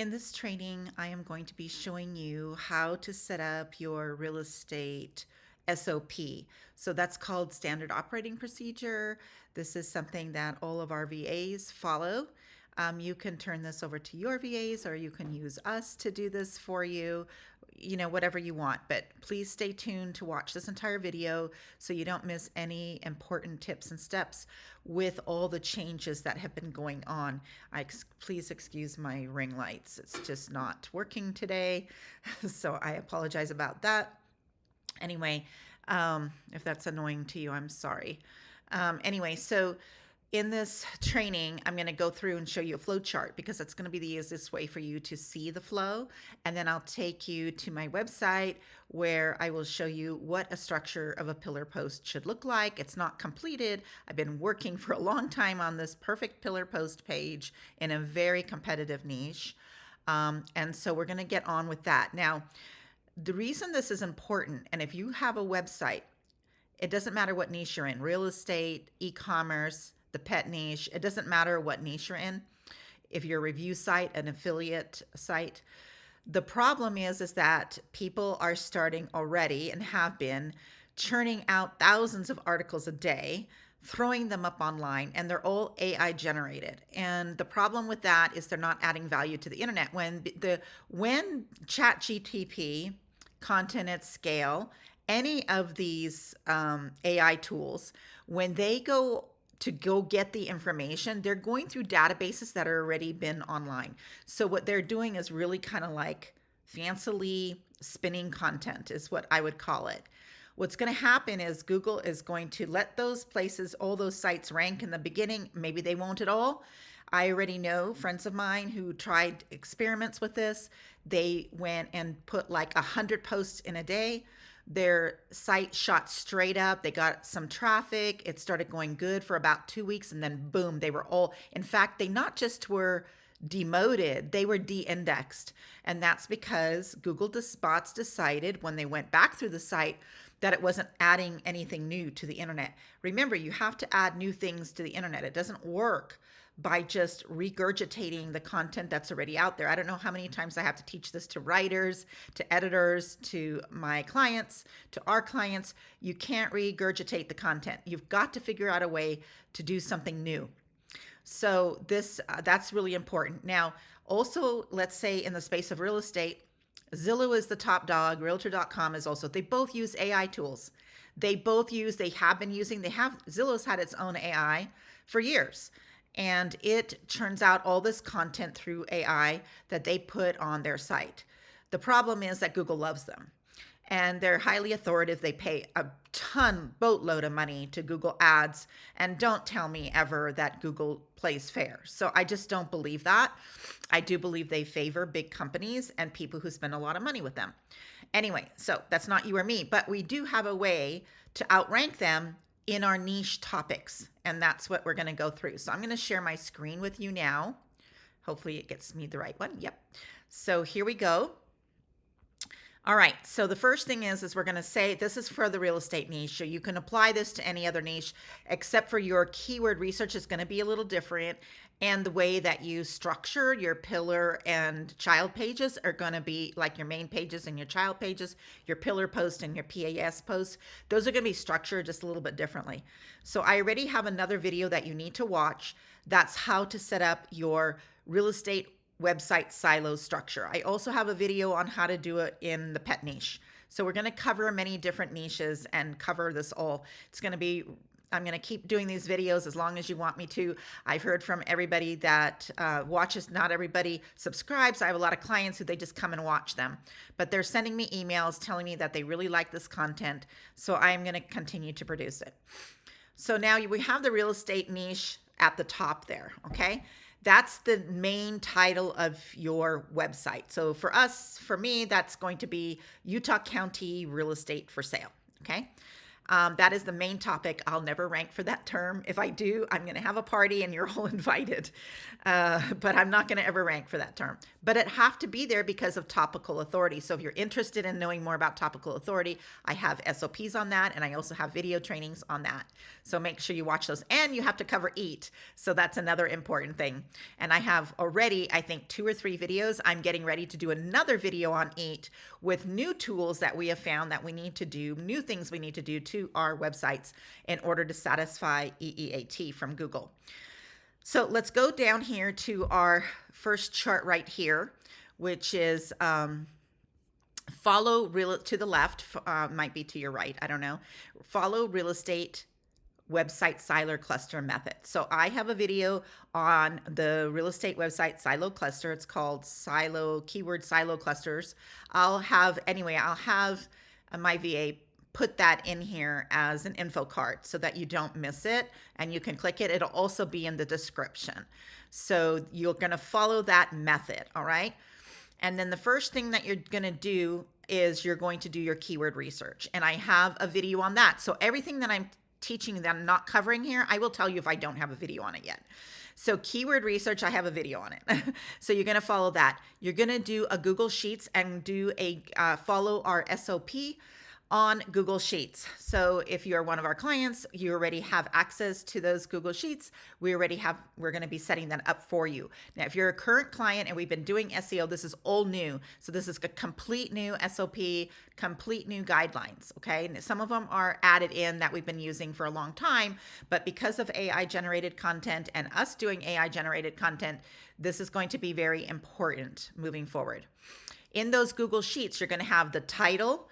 In this training, I am going to be showing you how to set up your real estate SOP. So that's called Standard Operating Procedure. This is something that all of our VAs follow. You can turn this over to your VAs or you can use us to do this for you, whatever you want. But please stay tuned to watch this entire video so you don't miss any important tips and steps with all the changes that have been going on. Please excuse my ring lights. It's just not working today. So I apologize about that. Anyway, if that's annoying to you, I'm sorry. So in this training, I'm going to go through and show you a flow chart because that's going to be the easiest way for you to see the flow. And then I'll take you to my website where I will show you what a structure of a pillar post should look like. It's not completed. I've been working for a long time on this perfect pillar post page in a very competitive niche. And so we're going to get on with that. Now, the reason this is important, and if you have a website, it doesn't matter what niche you're in, real estate, e-commerce, the pet niche, it doesn't matter what niche you're in. If you're a review site, an affiliate site, the problem is that people are starting already and have been churning out thousands of articles a day, throwing them up online, and they're all AI generated. And the problem with that is they're not adding value to the internet. When ChatGPT, content at scale, any of these AI tools, when they go get the information, they're going through databases that are already been online. So what they're doing is really kind of like fancily spinning content is what I would call it. What's going to happen is Google is going to let those places, all those sites rank in the beginning. Maybe they won't at all. I already know friends of mine who tried experiments with this. They went and put like 100 posts in a day. Their site shot straight up. They got some traffic. It started going good for about 2 weeks, and then boom, they were all, in fact, they not just were demoted, they were de-indexed. And that's because Google bots decided when they went back through the site that it wasn't adding anything new to the internet. Remember, you have to add new things to the internet. It doesn't work by just regurgitating the content that's already out there. I don't know how many times I have to teach this to writers, to editors, to my clients, to our clients. You can't regurgitate the content. You've got to figure out a way to do something new. So that's really important. Now, also, let's say in the space of real estate, Zillow is the top dog. Realtor.com is also. They both use AI tools. Zillow's had its own AI for years. And it churns out all this content through AI that they put on their site. The problem is that Google loves them. And they're highly authoritative. They pay a boatload of money to Google Ads. And don't tell me ever that Google plays fair. So I just don't believe that. I do believe they favor big companies and people who spend a lot of money with them. Anyway, so that's not you or me, but we do have a way to outrank them in our niche topics. And that's what we're going to go through. So I'm going to share my screen with you now. Hopefully it gets me the right one. Yep. So here we go. All right, so the first thing is we're going to say this is for the real estate niche. So you can apply this to any other niche, except for your keyword research is going to be a little different. And the way that you structure your pillar and child pages are going to be like your main pages and your child pages, your pillar post and your PAS post. Those are going to be structured just a little bit differently. So I already have another video that you need to watch. That's how to set up your real estate website silo structure. I also have a video on how to do it in the pet niche. So we're going to cover many different niches and cover this all. I'm going to keep doing these videos as long as you want me to. I've heard from everybody that watches, not everybody subscribes. I have a lot of clients who they just come and watch them, but they're sending me emails telling me that they really like this content. So I'm going to continue to produce it. So now we have the real estate niche at the top there. Okay. That's the main title of your website. So for me, that's going to be Utah County Real Estate for Sale. Okay. That is the main topic. I'll never rank for that term. If I do, I'm going to have a party and you're all invited. But I'm not going to ever rank for that term. But it have to be there because of topical authority. So if you're interested in knowing more about topical authority, I have SOPs on that, and I also have video trainings on that. So make sure you watch those. And you have to cover EAT. So that's another important thing. And I have already, I think, 2 or 3 videos. I'm getting ready to do another video on EAT with new tools that we have found that we need to do, new things we need to do to our websites in order to satisfy EEAT from Google. So let's go down here to our first chart right here, which is follow real to the left, might be to your right, I don't know. Follow real estate website silo cluster method. So I have a video on the real estate website silo cluster. It's called keyword silo clusters. I'll have my VA put that in here as an info card so that you don't miss it and you can click it. It'll also be in the description. So you're going to follow that method. All right. And then the first thing that you're going to do is you're going to do your keyword research. And I have a video on that. So everything that I'm teaching that I'm not covering here, I will tell you if I don't have a video on it yet. So keyword research, I have a video on it. So you're going to follow that. You're going to do a Google Sheets and do follow our SOP on Google Sheets. So if you're one of our clients, you already have access to those Google Sheets. We're going to be setting that up for you. Now, if you're a current client and we've been doing SEO, this is all new. So this is a complete new SOP, complete new guidelines. Okay. And some of them are added in that we've been using for a long time, but because of AI generated content and us doing AI generated content, this is going to be very important moving forward. In those Google Sheets, you're going to have the title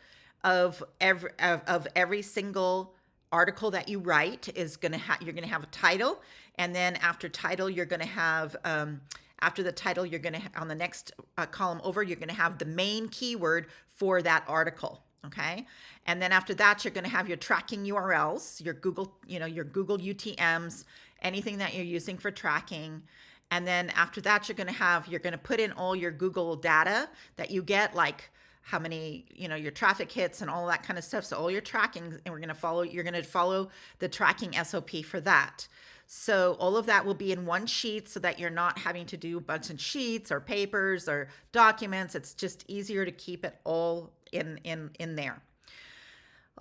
of every single article that you write you're going to have a title, and then after title you're going to have after the title you're going to on the next column over you're going to have the main keyword for that article. Okay. And then after that you're going to have your tracking URLs, your Google UTMs, anything that you're using for tracking. And then after that you're going to put in all your Google data that you get, like how many, your traffic hits and all that kind of stuff. So all your tracking, and you're going to follow the tracking SOP for that. So all of that will be in one sheet so that you're not having to do a bunch of sheets or papers or documents. It's just easier to keep it all in there.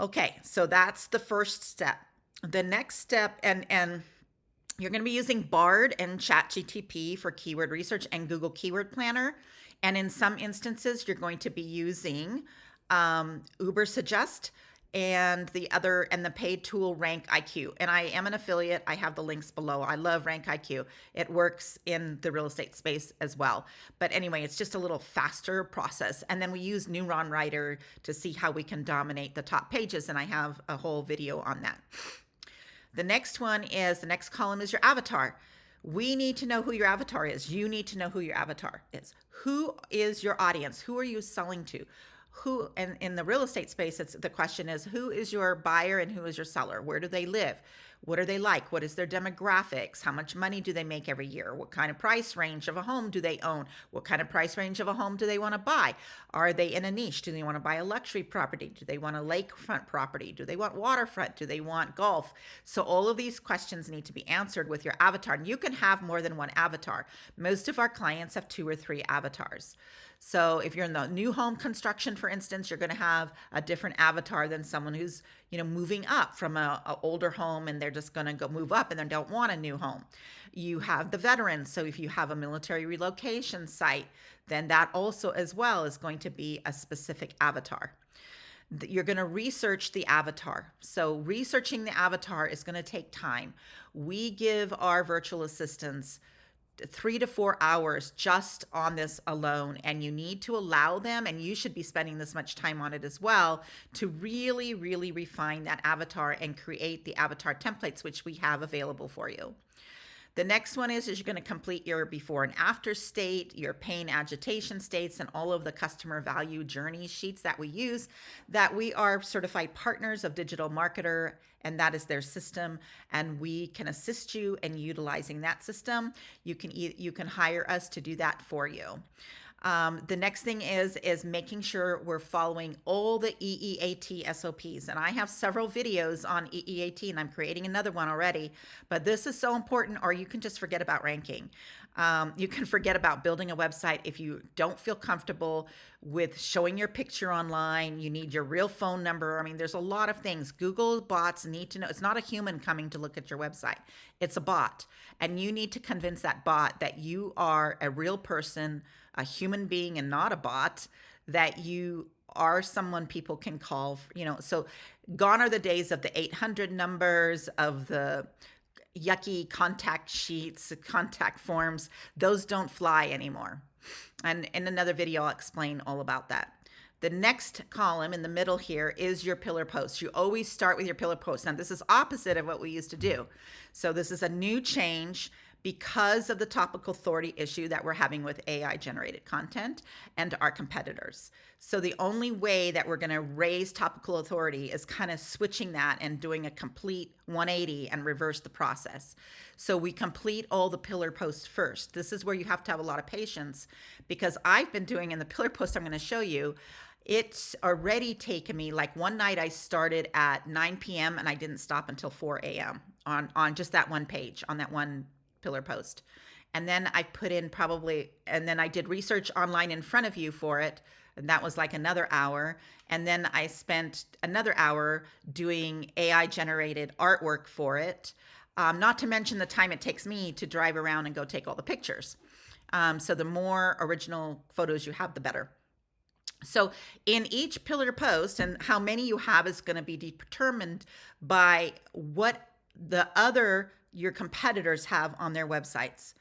Okay, so that's the first step. The next step, and you're going to be using Bard and ChatGPT for keyword research and Google Keyword Planner. And in some instances, you're going to be using Ubersuggest and the paid tool Rank IQ. And I am an affiliate. I have the links below. I love Rank IQ. It works in the real estate space as well. But anyway, it's just a little faster process. And then we use Neuron Writer to see how we can dominate the top pages. And I have a whole video on that. The next column is your avatar. We need to know who your avatar is. You need to know who your avatar is. Who is your audience? Who are you selling to? Who, and in the real estate space, the question is, who is your buyer and who is your seller? Where do they live? What are they like? What is their demographics? How much money do they make every year? What kind of price range of a home do they own? What kind of price range of a home do they want to buy? Are they in a niche? Do they want to buy a luxury property? Do they want a lakefront property? Do they want waterfront? Do they want golf? So all of these questions need to be answered with your avatar. And you can have more than one avatar. Most of our clients have 2 or 3 avatars. So if you're in the new home construction, for instance, you're going to have a different avatar than someone who's, moving up from a older home and they're just going to go move up and they don't want a new home. You have the veterans. So if you have a military relocation site, then that also as well is going to be a specific avatar. You're going to research the avatar. So researching the avatar is going to take time. We give our virtual assistants 3 to 4 hours just on this alone, and you need to allow them, and you should be spending this much time on it as well, to really, really refine that avatar and create the avatar templates, which we have available for you. The next one is you're going to complete your before and after state, your pain agitation states, and all of the customer value journey sheets that we use, that we are certified partners of Digital Marketer, and that is their system, and we can assist you in utilizing that system. You can hire us to do that for you. The next thing is making sure we're following all the EEAT SOPs. And I have several videos on EEAT, and I'm creating another one already. But this is so important, or you can just forget about ranking. You can forget about building a website if you don't feel comfortable with showing your picture online. You need your real phone number. I mean, there's a lot of things. Google bots need to know. It's not a human coming to look at your website. It's a bot. And you need to convince that bot that you are a real person, a human being, and not a bot, that you are someone people can call, so gone are the days of the 800 numbers, of the yucky contact sheets, contact forms. Those don't fly anymore. And in another video, I'll explain all about that. The next column in the middle here is your pillar post. You always start with your pillar post. Now, this is opposite of what we used to do. So this is a new change because of the topical authority issue that we're having with AI generated content and our competitors. So the only way that we're going to raise topical authority is kind of switching that and doing a complete 180 and reverse the process. So we complete all the pillar posts first. This is where you have to have a lot of patience, because I've been doing in the pillar post I'm going to show you, it's already taken me, like one night I started at 9 p.m. and I didn't stop until 4 a.m. on just that one page, on that one pillar post. And then I put in and then I did research online in front of you for it. And that was like another hour. And then I spent another hour doing AI generated artwork for it. Not to mention the time it takes me to drive around and go take all the pictures. So the more original photos you have, the better. So in each pillar post, and how many you have is going to be determined by what your competitors have on their websites.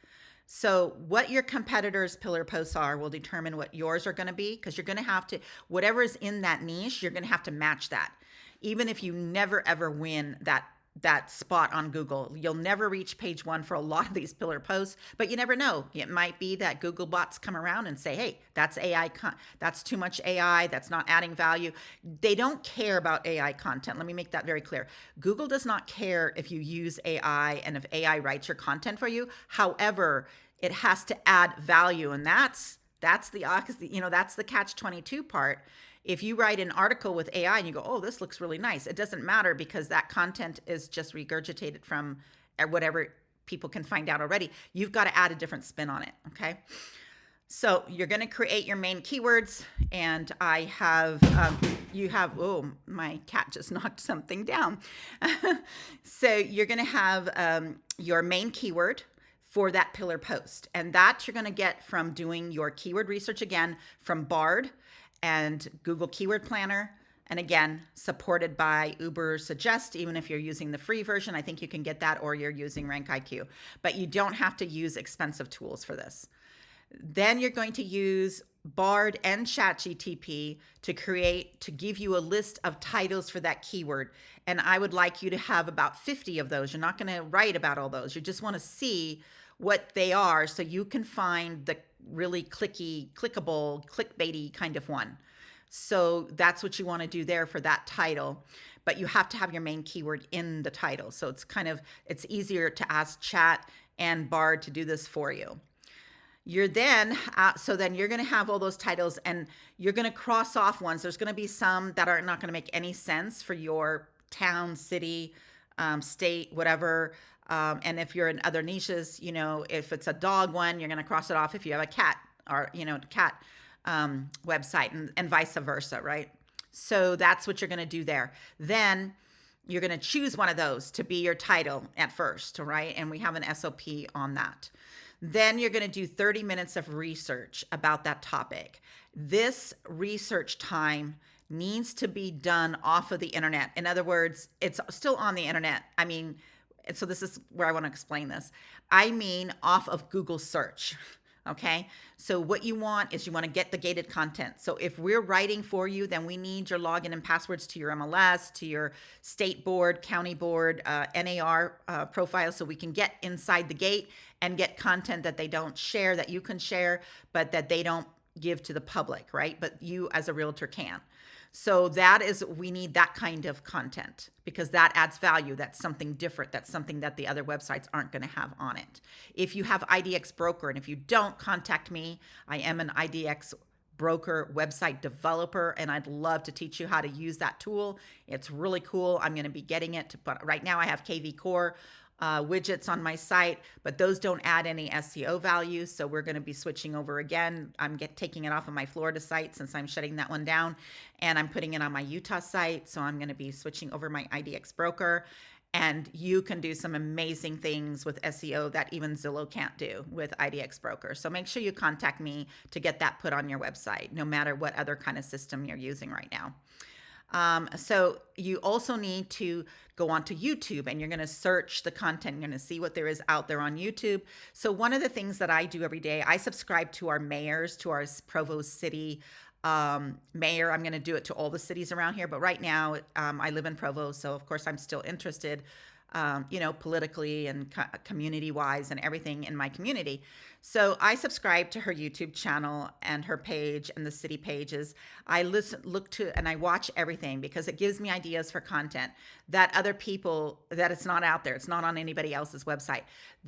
So what your competitors' pillar posts are will determine what yours are going to be, because you're going to have to, whatever is in that niche, you're going to have to match that. Even if you never ever win that spot on Google, you'll never reach page one for a lot of these pillar posts, but you never know. It might be that Google bots come around and say, hey, that's AI, that's too much AI, that's not adding value. They don't care about AI content. Let me make that very clear. Google does not care if you use AI and if AI writes your content for you. However, it has to add value, and that's the catch-22 part. If you write an article with AI and you go, oh, this looks really nice, it doesn't matter, because that content is just regurgitated from whatever people can find out already. You've got to add a different spin on it, okay? So you're going to create your main keywords, and I have, oh, my cat just knocked something down. So you're going to have your main keyword for that pillar post, and that you're going to get from doing your keyword research, again, from Bard and Google Keyword Planner, and again, supported by Uber Suggest. Even if you're using the free version, I think you can get that, or you're using RankIQ, but you don't have to use expensive tools for this. Then you're going to use Bard and ChatGPT to give you a list of titles for that keyword. And I would like you to have about 50 of those. You're not going to write about all those. You just want to see what they are, so you can find the really clickable, clickbaity kind of one. So that's what you want to do there for that title. But you have to have your main keyword in the title. So it's easier to ask Chat and Bard to do this for you. So then you're going to have all those titles, and you're going to cross off ones. There's going to be some that are not going to make any sense for your town, city, state, whatever. And if you're in other niches, if it's a dog one, you're going to cross it off if you have a cat or, cat website, and vice versa, right? So that's what you're going to do there. Then you're going to choose one of those to be your title at first, right? And we have an SOP on that. Then you're going to do 30 minutes of research about that topic. This research time needs to be done off of the internet. In other words, it's still on the internet. So this is where I want to explain this. I mean off of Google search, okay? So what you want is you want to get the gated content. So if we're writing for you, then we need your login and passwords to your MLS, to your state board, county board, NAR profile, so we can get inside the gate and get content that they don't share, that you can share, but that they don't give to the public, right? But you as a realtor can. So that is, we need that kind of content because that adds value. That's something different. That's something that the other websites aren't going to have on it. If you have IDX broker, and if you don't, contact me. I am an IDX broker website developer, and I'd love to teach you how to use that tool. It's really cool. I'm going to be getting it to put, right now I have KV Core widgets on my site, but those don't add any SEO value. So we're going to be switching over again. I'm taking it off of my Florida site since I'm shutting that one down, and I'm putting it on my Utah site. So I'm going to be switching over my IDX broker, and you can do some amazing things with SEO that even Zillow can't do with IDX broker. So make sure you contact me to get that put on your website, no matter what other kind of system you're using right now. So you also need to go onto YouTube, and you're going to search the content. You're going to see what there is out there on YouTube. So one of the things that I do every day, I subscribe to our mayors, to our Provo City mayor. I'm going to do it to all the cities around here. But right now, I live in Provo. So of course I'm still interested, politically and community wise and everything in my community. So I subscribe to her YouTube channel and her page and the city pages. I look to, and I watch everything because it gives me ideas for content that other people, that it's not out there. It's not on anybody else's website.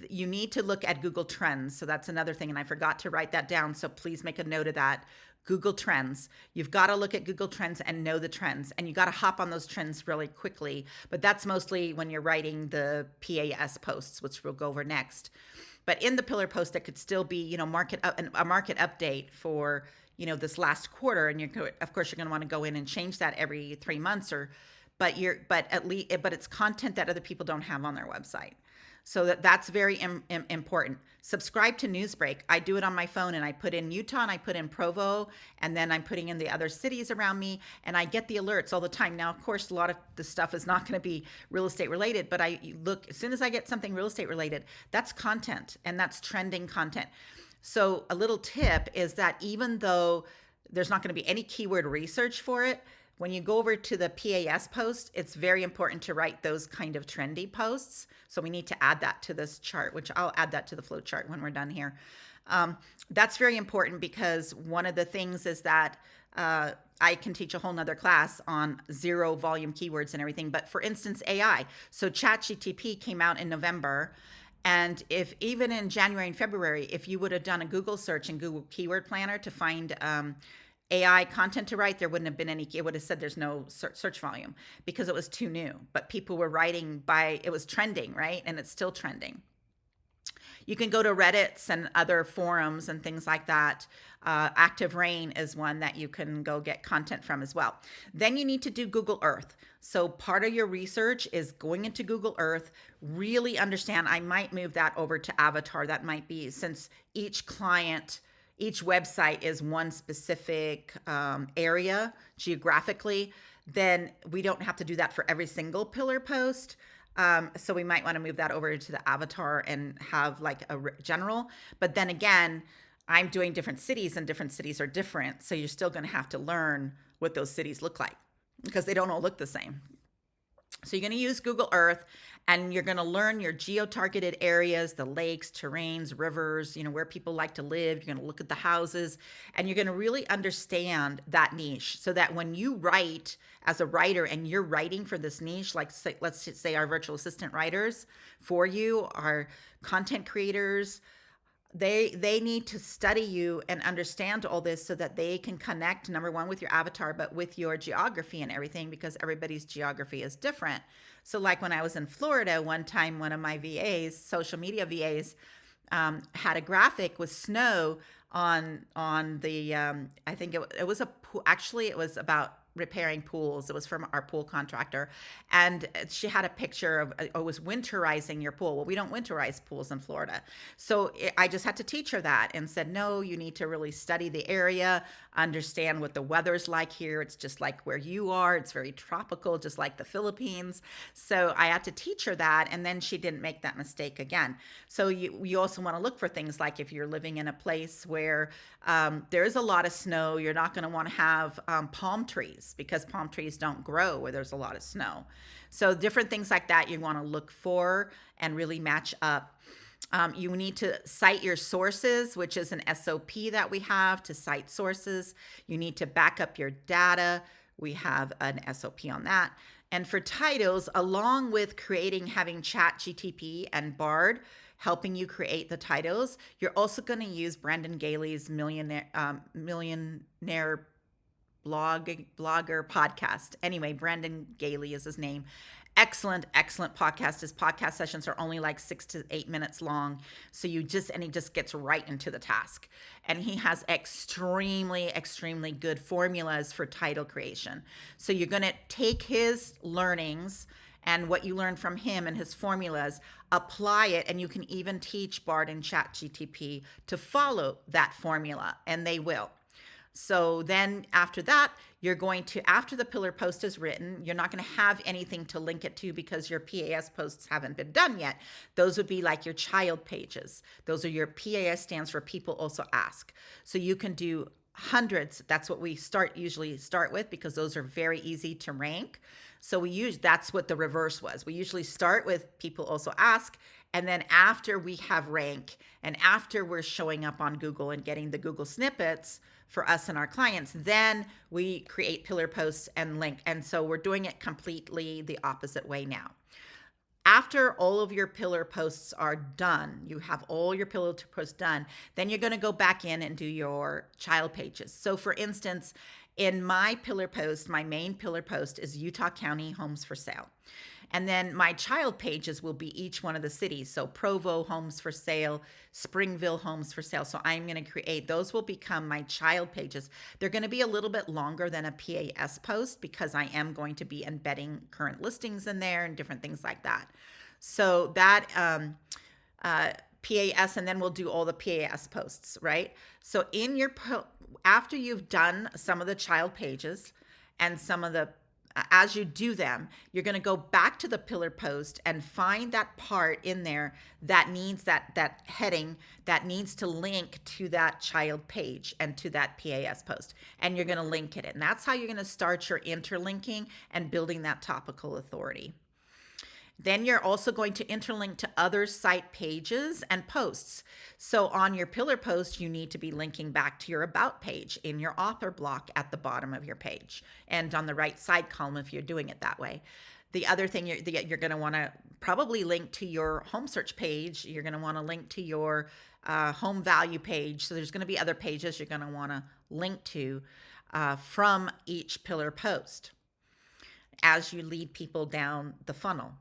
You need to look at Google Trends. So that's another thing. And I forgot to write that down. So please make a note of that. Google Trends. You've got to look at Google Trends and know the trends, and you got to hop on those trends really quickly. But that's mostly when you're writing the PAS posts, which we'll go over next. But in the pillar post, it could still be, a market update for, this last quarter, and of course you're going to want to go in and change that every 3 months, but it's content that other people don't have on their website. So that's very important. Subscribe to Newsbreak. I do it on my phone, and I put in Utah and I put in Provo, and then I'm putting in the other cities around me, and I get the alerts all the time. Now, of course, a lot of the stuff is not going to be real estate related, but I look, as soon as I get something real estate related, that's content, and that's trending content. So a little tip is that even though there's not going to be any keyword research for it, when you go over to the PAS post, it's very important to write those kind of trendy posts. So we need to add that to this chart, which I'll add that to the flow chart when we're done here. That's very important because one of the things is that I can teach a whole nother class on zero volume keywords and everything. But for instance, AI. So ChatGPT came out in November. And if even in January and February, if you would have done a Google search in Google Keyword Planner to find AI content to write, there wouldn't have been any, it would have said there's no search volume because it was too new, but people were writing it was trending, right? And it's still trending. You can go to Reddits and other forums and things like that. Active Rain is one that you can go get content from as well. Then you need to do Google Earth. So part of your research is going into Google Earth, really understand. I might move that over to Avatar. That might be, since each website is one specific area geographically, then we don't have to do that for every single pillar post. So we might want to move that over to the Avatar and have like a general. But then again, I'm doing different cities, and different cities are different. So you're still going to have to learn what those cities look like because they don't all look the same. So you're going to use Google Earth, and you're going to learn your geo-targeted areas, the lakes, terrains, rivers, where people like to live. You're going to look at the houses, and you're going to really understand that niche so that when you write as a writer and you're writing for this niche, like let's say our virtual assistant writers for you, our content creators, they need to study you and understand all this so that they can connect, number one, with your avatar, but with your geography and everything, because everybody's geography is different. So like when I was in Florida, one time, one of my VAs, social media VAs, had a graphic with snow on the, I think it was a pool. Actually, it was about repairing pools. It was from our pool contractor. And she had a picture of, it was winterizing your pool. Well, we don't winterize pools in Florida. So I just had to teach her that and said, no, you need to really study the area, understand what the weather's like here. It's just like where you are. It's very tropical, just like the Philippines. So I had to teach her that. And then she didn't make that mistake again. So you also want to look for things like if you're living in a place where there is a lot of snow, you're not going to want to have palm trees, because palm trees don't grow where there's a lot of snow. So different things like that you want to look for and really match up. You need to cite your sources, which is an SOP that we have to cite sources. You need to back up your data. We have an SOP on that. And for titles, along with having ChatGTP and Bard helping you create the titles, you're also going to use Brandon Galey's millionaire blogger podcast. Anyway, Brandon Galey is his name. Excellent podcast. His podcast sessions are only like 6 to 8 minutes long. So he just gets right into the task. And he has extremely good formulas for title creation. So you're going to take his learnings and what you learn from him and his formulas, apply it, and you can even teach Bard and ChatGTP to follow that formula, and they will. So then after that, after the pillar post is written, you're not going to have anything to link it to because your PAS posts haven't been done yet. Those would be like your child pages. Those are your PAS stands for people also ask. So you can do hundreds. That's what we usually start with because those are very easy to rank. So that's what the reverse was. We usually start with people also ask. And then after we have rank and after we're showing up on Google and getting the Google snippets for us and our clients, then we create pillar posts and link. And so we're doing it completely the opposite way now. After all of your pillar posts are done, you have all your pillar posts done, then you're going to go back in and do your child pages. So for instance, in my pillar post, my main pillar post is Utah County homes for sale. And then my child pages will be each one of the cities. So Provo homes for sale, Springville homes for sale. So I'm going to create, those will become my child pages. They're going to be a little bit longer than a PAS post because I am going to be embedding current listings in there and different things like that. So that PAS, and then we'll do all the PAS posts, right? So after you've done some of the child pages and some of the as you do them, you're going to go back to the pillar post and find that part in there that needs that heading that needs to link to that child page and to that PAS post. And you're going to link it. And that's how you're going to start your interlinking and building that topical authority. Then you're also going to interlink to other site pages and posts. So on your pillar post, you need to be linking back to your about page in your author block at the bottom of your page and on the right side column if you're doing it that way. The other thing you're going to want to probably link to your home search page. You're going to want to link to your home value page. So there's going to be other pages you're going to want to link to from each pillar post as you lead people down the funnel.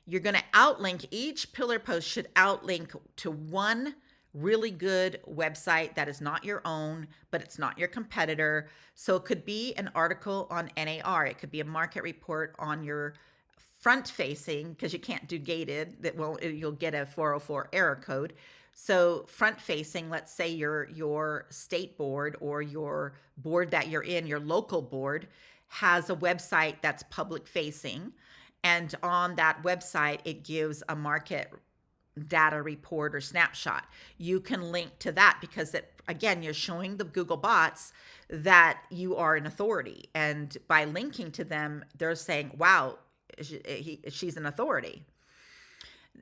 You're going to outlink, each pillar post should outlink to one really good website that is not your own, but it's not your competitor. So it could be an article on NAR. It could be a market report on your front facing, because you can't do gated, you'll get a 404 error code. So front facing, let's say your state board or your board that you're in, your local board has a website that's public facing. And on that website, it gives a market data report or snapshot. You can link to that because again, you're showing the Google bots that you are an authority. And by linking to them, they're saying, wow, she's an authority.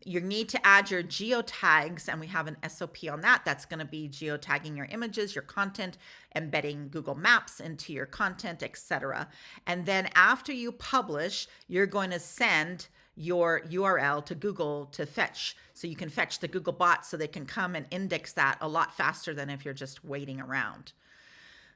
You need to add your geotags, and we have an SOP on that. That's going to be geotagging your images, your content, embedding Google Maps into your content, etc. And then after you publish, you're going to send your URL to Google to fetch. So you can fetch the Google bots so they can come and index that a lot faster than if you're just waiting around.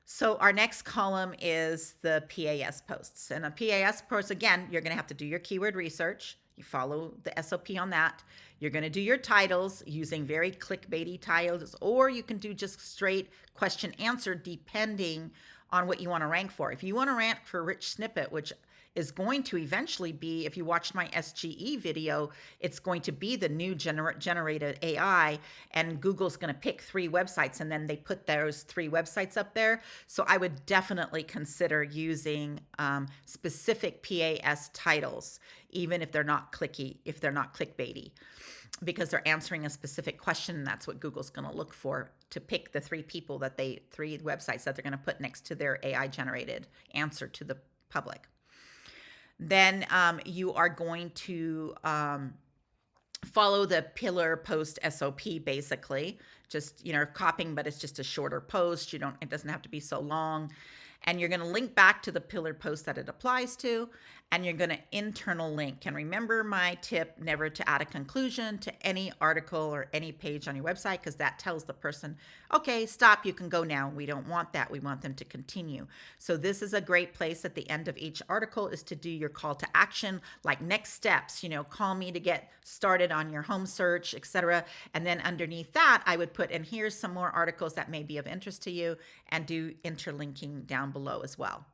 So our next column is the PAS posts. And a PAS post, again, you're going to have to do your keyword research. You follow the SOP on that. You're going to do your titles using very clickbaity titles, or you can do just straight question answer depending on what you want to rank for. If you want to rank for rich snippet, which is going to eventually be, if you watched my SGE video, it's going to be the new generated AI, and Google's going to pick 3 websites and then they put those 3 websites up there. So I would definitely consider using specific PAS titles, even if they're not clickbaity, because they're answering a specific question, and that's what Google's going to look for to pick the 3 websites that they're going to put next to their AI generated answer to the public. Then you are going to follow the pillar post SOP basically. Just, copying, but it's just a shorter post. It doesn't have to be so long. And you're going to link back to the pillar post that it applies to, and you're going to internal link. And remember my tip, never to add a conclusion to any article or any page on your website, because that tells the person, okay, stop, you can go now. We don't want that. We want them to continue. So this is a great place at the end of each article is to do your call to action, like next steps, call me to get started on your home search, etc. And then underneath that, I would put, and here's some more articles that may be of interest to you, and do interlinking down below as well.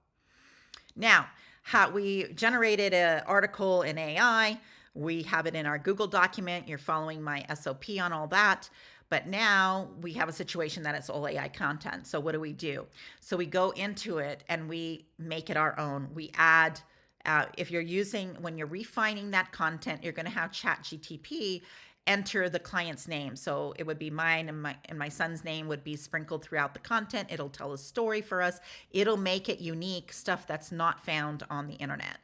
Now, how we generated an article in AI, we have it in our Google document. You're following my SOP on all that. But now we have a situation that it's all AI content. So what do? So we go into it and we make it our own. We add, when you're refining that content, you're going to have ChatGTP enter the client's name. So it would be mine, and my son's name would be sprinkled throughout the content. It'll tell a story for us. It'll make it unique, stuff that's not found on the internet.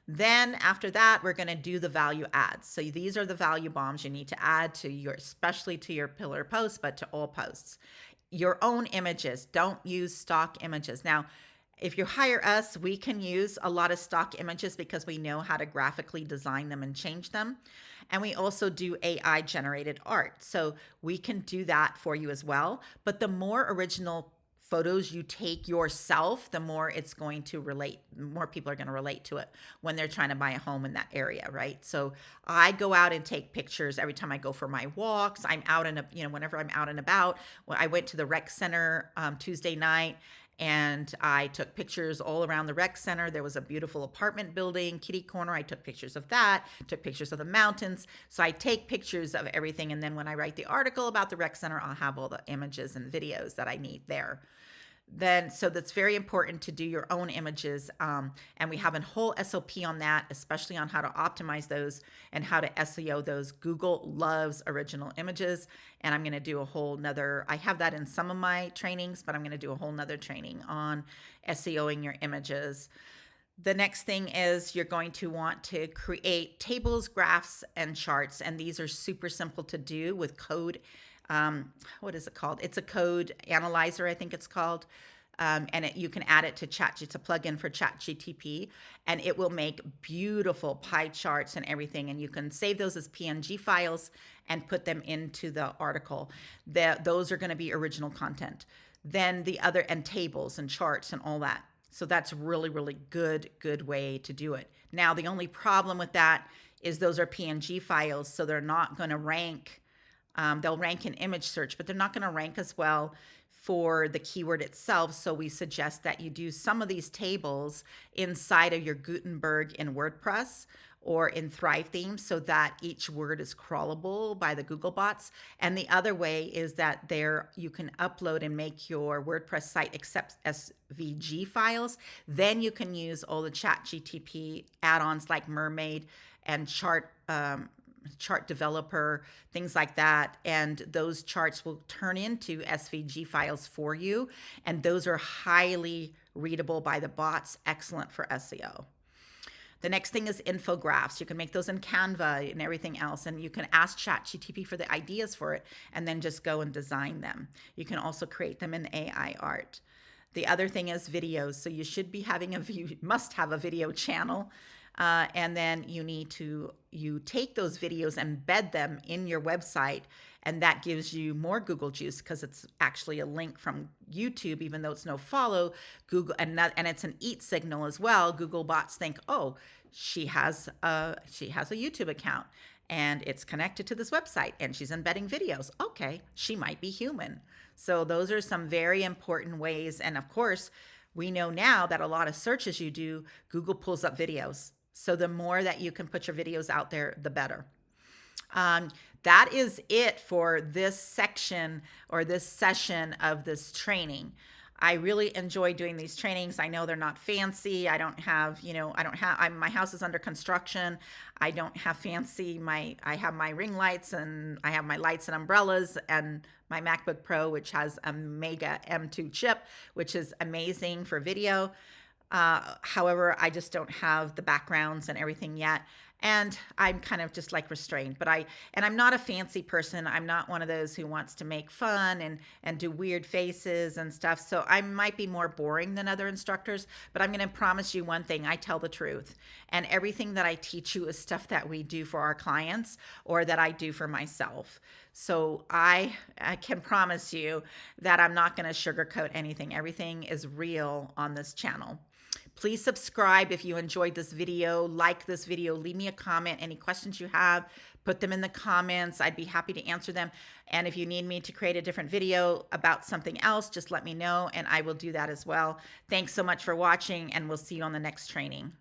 Then after that, we're going to do the value adds. So these are the value bombs you need to add to especially to your pillar posts, but to all posts. Your own images. Don't use stock images. Now, if you hire us, we can use a lot of stock images because we know how to graphically design them and change them. And we also do AI generated art. So we can do that for you as well. But the more original photos you take yourself, the more it's going to relate, more people are going to relate to it when they're trying to buy a home in that area, right? So I go out and take pictures every time I go for my walks. I'm out whenever I'm out and about. I went to the rec center Tuesday night, and I took pictures all around the rec center. There was a beautiful apartment building, kitty corner. I took pictures of that, took pictures of the mountains. So I take pictures of everything. And then when I write the article about the rec center, I'll have all the images and videos that I need there. So that's very important to do your own images. And we have a whole SOP on that, especially on how to optimize those and how to SEO those. Google loves original images. And I'm going to do a whole nother, I have that in some of my trainings, but I'm going to do a whole nother training on SEOing your images. The next thing is you're going to want to create tables, graphs, and charts. And these are super simple to do with code. What is it called? It's a code analyzer, I think it's called. And you can add it to it's a plugin for ChatGTP, and it will make beautiful pie charts and everything. And you can save those as PNG files and put them into the article. Those are going to be original content. Then and tables and charts and all that. So that's really, really good way to do it. Now, the only problem with that is those are PNG files, so they're not going to rank. They'll rank in image search, but they're not going to rank as well for the keyword itself. So we suggest that you do some of these tables inside of your Gutenberg in WordPress or in Thrive themes so that each word is crawlable by the Google bots. And the other way is that you can upload and make your WordPress site accept SVG files. Then you can use all the ChatGTP add-ons like Mermaid and Chart Developer, things like that. And those charts will turn into SVG files for you. And those are highly readable by the bots, excellent for SEO. The next thing is infographics. You can make those in Canva and everything else. And you can ask ChatGTP for the ideas for it and then just go and design them. You can also create them in AI art. The other thing is videos. So you should be must have a video channel. And then you take those videos, embed them in your website, and that gives you more Google juice because it's actually a link from YouTube, even though it's no follow Google, and it's an eat signal as well. Google bots think, oh, she has a YouTube account and it's connected to this website and she's embedding videos. Okay, she might be human. So those are some very important ways. And of course, we know now that a lot of searches you do, Google pulls up videos. So the more that you can put your videos out there, the better. That is it for this section or this session of this training. I really enjoy doing these trainings. I know they're not fancy. My house is under construction. I don't have fancy, I have my ring lights and I have my lights and umbrellas and my MacBook Pro, which has a Mega M2 chip, which is amazing for video. However, I just don't have the backgrounds and everything yet. And I'm kind of just like restrained, but I'm not a fancy person. I'm not one of those who wants to make fun and do weird faces and stuff. So I might be more boring than other instructors, but I'm going to promise you one thing: I tell the truth. And everything that I teach you is stuff that we do for our clients or that I do for myself. So I can promise you that I'm not going to sugarcoat anything. Everything is real on this channel. Please subscribe if you enjoyed this video, like this video, leave me a comment. Any questions you have, put them in the comments. I'd be happy to answer them. And if you need me to create a different video about something else, just let me know and I will do that as well. Thanks so much for watching, and we'll see you on the next training.